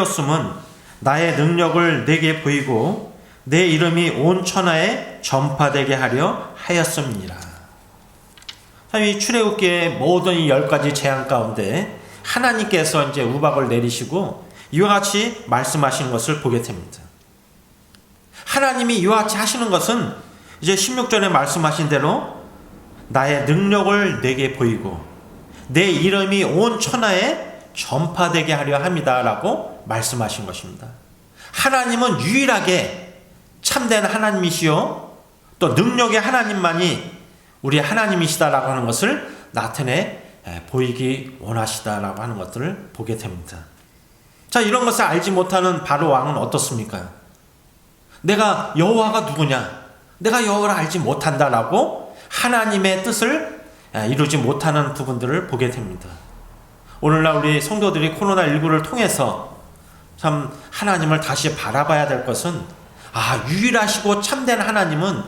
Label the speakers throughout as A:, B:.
A: 었음은 나의 능력을 내게 보이고 내 이름이 온 천하에 전파되게 하려 하였음이니라. 이 출애굽기의 모든 이 10가지 재앙 가운데 하나님께서 이제 우박을 내리시고 이와 같이 말씀하시는 것을 보게 됩니다. 하나님이 이와 같이 하시는 것은 이제 16절에 말씀하신 대로 나의 능력을 내게 보이고 내 이름이 온 천하에 전파되게 하려 합니다라고 말씀하신 것입니다. 하나님은 유일하게 참된 하나님이시요 또 능력의 하나님만이 우리 하나님이시다라고 하는 것을 나타내 보이기 원하시다라고 하는 것들을 보게 됩니다. 자, 이런 것을 알지 못하는 바로 왕은 어떻습니까? 내가 여호와가 누구냐? 내가 여호와를 알지 못한다라고 하나님의 뜻을 이루지 못하는 부분들을 보게 됩니다. 오늘날 우리 성도들이 코로나19를 통해서 참 하나님을 다시 바라봐야 될 것은 유일하시고 참된 하나님은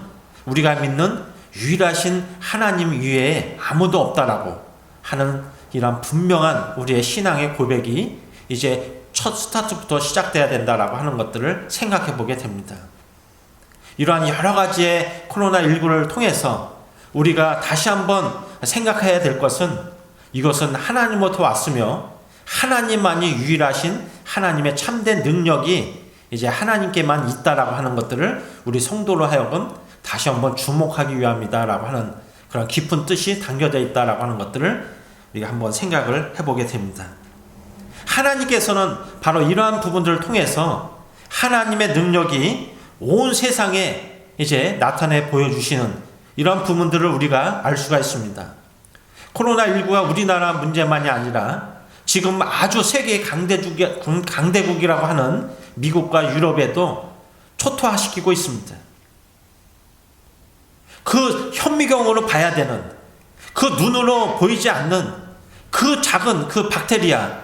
A: 우리가 믿는 유일하신 하나님 위에 아무도 없다라고 하는 이런 분명한 우리의 신앙의 고백이 이제 첫 스타트부터 시작돼야 된다라고 하는 것들을 생각해 보게 됩니다. 이러한 여러 가지의 코로나19를 통해서 우리가 다시 한번 생각해야 될 것은 이것은 하나님부터 왔으며 하나님만이 유일하신 하나님의 참된 능력이 이제 하나님께만 있다라고 하는 것들을 우리 성도로 하여금 다시 한번 주목하기 위함이다라고 하는 그런 깊은 뜻이 담겨져 있다라고 하는 것들을 우리가 한번 생각을 해보게 됩니다. 하나님께서는 바로 이러한 부분들을 통해서 하나님의 능력이 온 세상에 이제 나타내 보여주시는 이런 부분들을 우리가 알 수가 있습니다. 코로나19가 우리나라 문제만이 아니라 지금 아주 세계 강대국이라고 하는 미국과 유럽에도 초토화시키고 있습니다. 그 현미경으로 봐야 되는, 그 눈으로 보이지 않는 그 작은 그 박테리아,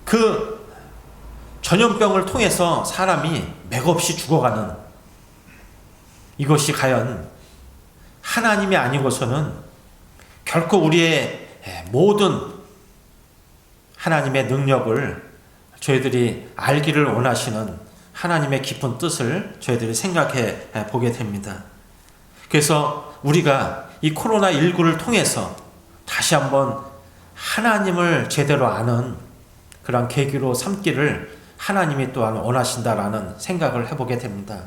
A: 그 전염병을 통해서 사람이 맥없이 죽어가는 이것이 과연 하나님이 아니고서는 결코 우리의 모든 하나님의 능력을 저희들이 알기를 원하시는 하나님의 깊은 뜻을 저희들이 생각해 보게 됩니다. 그래서 우리가 이 코로나19를 통해서 다시 한번 하나님을 제대로 아는 그런 계기로 삼기를 하나님이 또한 원하신다라는 생각을 해보게 됩니다.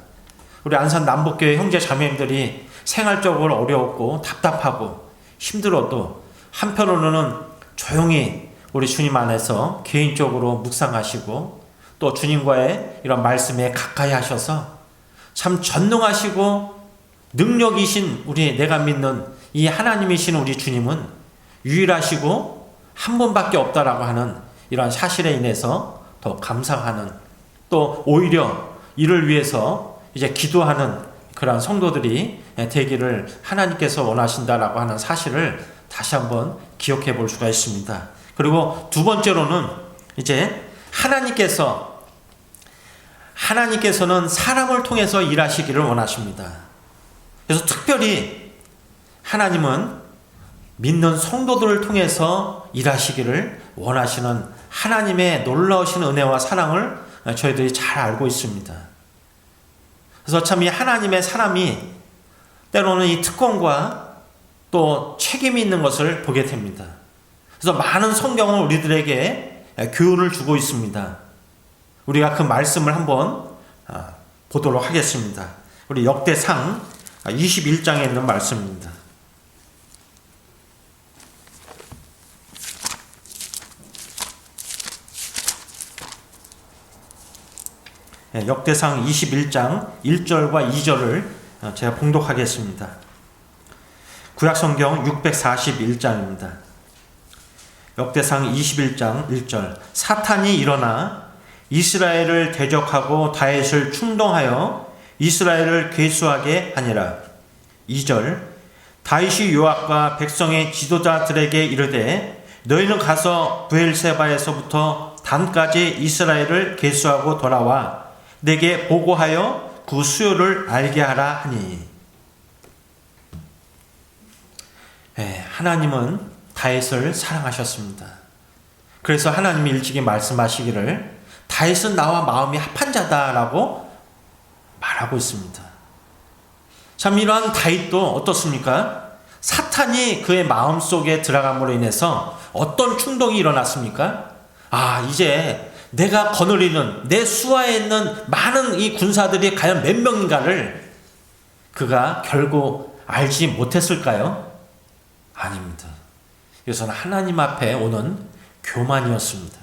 A: 우리 안산 남북교회 형제 자매님들이 생활적으로 어려웠고 답답하고 힘들어도 한편으로는 조용히 우리 주님 안에서 개인적으로 묵상하시고 또 주님과의 이런 말씀에 가까이 하셔서 참 전능하시고 능력이신 우리 내가 믿는 이 하나님이신 우리 주님은 유일하시고 한 분밖에 없다라고 하는 이러한 사실에 인해서 더 감사하는 또 오히려 이를 위해서 이제 기도하는 그러한 성도들이 되기를 하나님께서 원하신다라고 하는 사실을 다시 한번 기억해 볼 수가 있습니다. 그리고 두 번째로는 이제 하나님께서는 사람을 통해서 일하시기를 원하십니다. 그래서 특별히 하나님은 믿는 성도들을 통해서 일하시기를 원하시는 하나님의 놀라우신 은혜와 사랑을 저희들이 잘 알고 있습니다. 그래서 참 이 하나님의 사람이 때로는 이 특권과 또 책임이 있는 것을 보게 됩니다. 그래서 많은 성경을 우리들에게 교훈을 주고 있습니다. 우리가 그 말씀을 한번 보도록 하겠습니다. 우리 역대상 21장에 있는 말씀입니다. 역대상 21장 1절과 2절을 제가 봉독하겠습니다. 구약성경 641장입니다. 역대상 21장 1절 사탄이 일어나 이스라엘을 대적하고 다윗을 충동하여 이스라엘을 괴수하게 하니라. 2절 다윗이 요압과 백성의 지도자들에게 이르되 너희는 가서 브엘세바에서부터 단까지 이스라엘을 괴수하고 돌아와 내게 보고하여 그 수요를 알게 하라 하니. 하나님은 다윗을 사랑하셨습니다. 그래서 하나님이 일찍이 말씀하시기를 다윗은 나와 마음이 합한 자다라고 말하고 있습니다. 참 이러한 다윗도 어떻습니까? 사탄이 그의 마음속에 들어감으로 인해서 어떤 충동이 일어났습니까? 이제 내가 거느리는 내 수하에 있는 많은 이 군사들이 과연 몇 명인가를 그가 결국 알지 못했을까요? 아닙니다. 이것은 하나님 앞에 오는 교만이었습니다.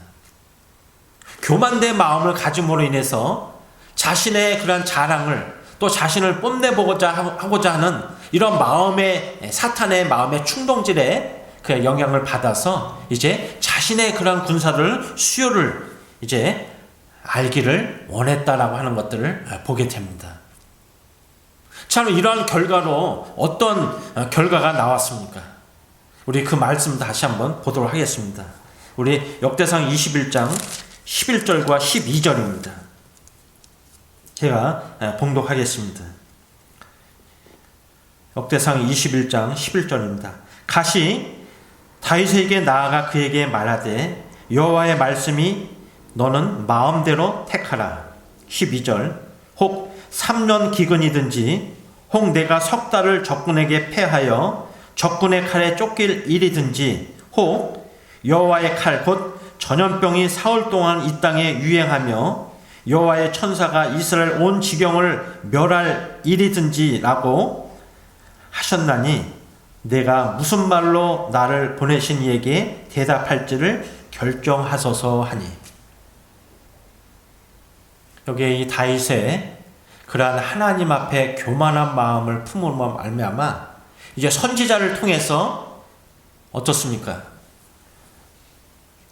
A: 교만된 마음을 가짐으로 인해서 자신의 그러한 자랑을 또 자신을 뽐내보고자 하고자 하는 이런 사탄의 마음의 충동질에 그 영향을 받아서 이제 자신의 그러한 군사를 수요를 이제 알기를 원했다라고 하는 것들을 보게 됩니다. 참 이러한 결과로 어떤 결과가 나왔습니까? 우리 그 말씀 다시 한번 보도록 하겠습니다. 우리 역대상 21장 11절과 12절입니다. 제가 봉독하겠습니다. 역대상 21장 11절입니다. 갓이 다윗에게 나아가 그에게 말하되 여호와의 말씀이 너는 마음대로 택하라. 12절 혹 3년 기근이든지 혹 내가 석 달을 적군에게 패하여 적군의 칼에 쫓길 일이든지 혹 여호와의 칼 곧 전염병이 사흘 동안 이 땅에 유행하며 여호와의 천사가 이스라엘 온 지경을 멸할 일이든지라고 하셨나니 내가 무슨 말로 나를 보내신 이에게 대답할지를 결정하소서 하니. 여기에 이 다윗의 그러한 하나님 앞에 교만한 마음을 품음으로 말미암아 이제 선지자를 통해서 어떻습니까?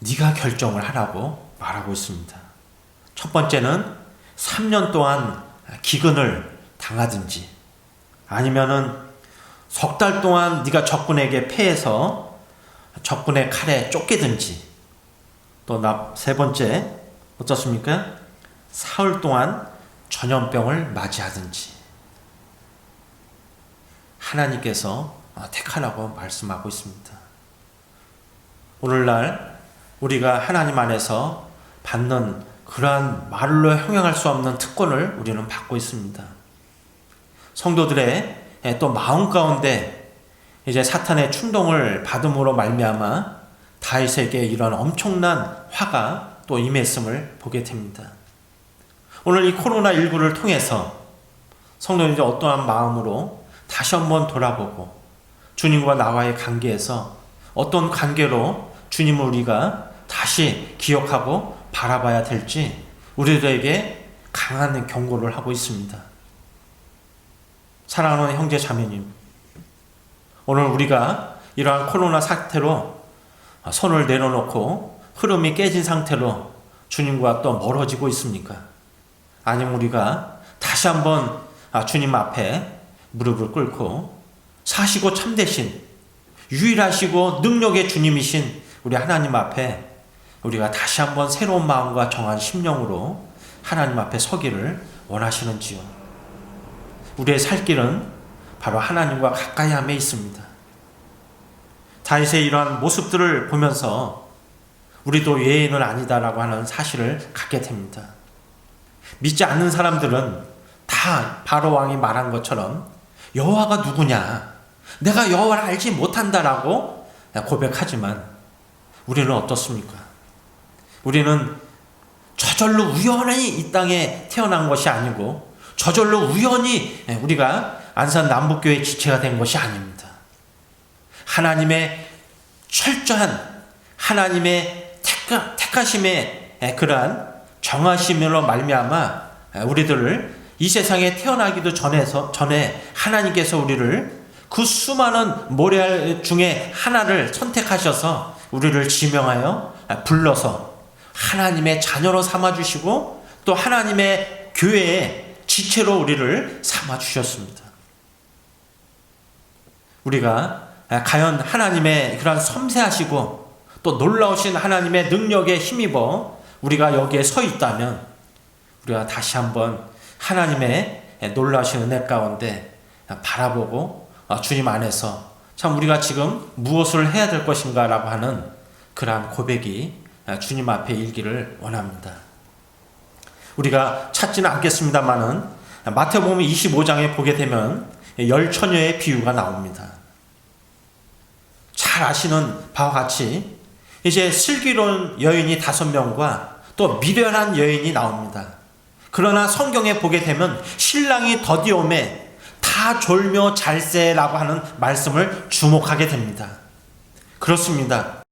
A: 네가 결정을 하라고 말하고 있습니다. 첫 번째는 3년 동안 기근을 당하든지 아니면은 석 달 동안 네가 적군에게 패해서 적군의 칼에 쫓기든지 또 세 번째 어떻습니까? 사흘 동안 전염병을 맞이하든지 하나님께서 택하라고 말씀하고 있습니다. 오늘날 우리가 하나님 안에서 받는 그러한 말로 형용할 수 없는 특권을 우리는 받고 있습니다. 성도들의 또 마음 가운데 이제 사탄의 충동을 받음으로 말미암아 다윗에게 이런 엄청난 화가 또 임했음을 보게 됩니다. 오늘 이 코로나19를 통해서 성도님들 어떠한 마음으로 다시 한번 돌아보고 주님과 나와의 관계에서 어떤 관계로 주님을 우리가 다시 기억하고 바라봐야 될지 우리들에게 강한 경고를 하고 있습니다. 사랑하는 형제 자매님, 오늘 우리가 이러한 코로나 사태로 손을 내려놓고 흐름이 깨진 상태로 주님과 또 멀어지고 있습니까? 아니면 우리가 다시 한번 주님 앞에 무릎을 꿇고 사시고 참되신 유일하시고 능력의 주님이신 우리 하나님 앞에 우리가 다시 한번 새로운 마음과 정한 심령으로 하나님 앞에 서기를 원하시는지요? 우리의 살 길은 바로 하나님과 가까이 함에 있습니다. 다윗의 이러한 모습들을 보면서 우리도 예인은 아니다라고 하는 사실을 갖게 됩니다. 믿지 않는 사람들은 다 바로 왕이 말한 것처럼 여호와가 누구냐? 내가 여호와를 알지 못한다라고 고백하지만 우리는 어떻습니까? 우리는 저절로 우연히 이 땅에 태어난 것이 아니고 저절로 우연히 우리가 안산 남북교회 지체가 된 것이 아닙니다. 하나님의 철저한 하나님의 택하심의 그러한 정하심으로 말미암아 우리들을 이 세상에 태어나기도 전에 하나님께서 우리를 그 수많은 모래알 중에 하나를 선택하셔서 우리를 지명하여 불러서 하나님의 자녀로 삼아주시고 또 하나님의 교회의 지체로 우리를 삼아주셨습니다. 우리가 과연 하나님의 그런 섬세하시고 또 놀라우신 하나님의 능력에 힘입어 우리가 여기에 서 있다면 우리가 다시 한번 하나님의 놀라우신 은혜 가운데 바라보고 주님 안에서 참 우리가 지금 무엇을 해야 될 것인가 라고 하는 그러한 고백이 주님 앞에 일기를 원합니다. 우리가 찾지는 않겠습니다만은 마태복음 25장에 보게 되면 열처녀의 비유가 나옵니다. 잘 아시는 바와 같이 이제 슬기로운 여인이 5명과 또 미련한 여인이 나옵니다. 그러나 성경에 보게 되면 신랑이 더디오매 다 졸며 잘세라고 하는 말씀을 주목하게 됩니다. 그렇습니다.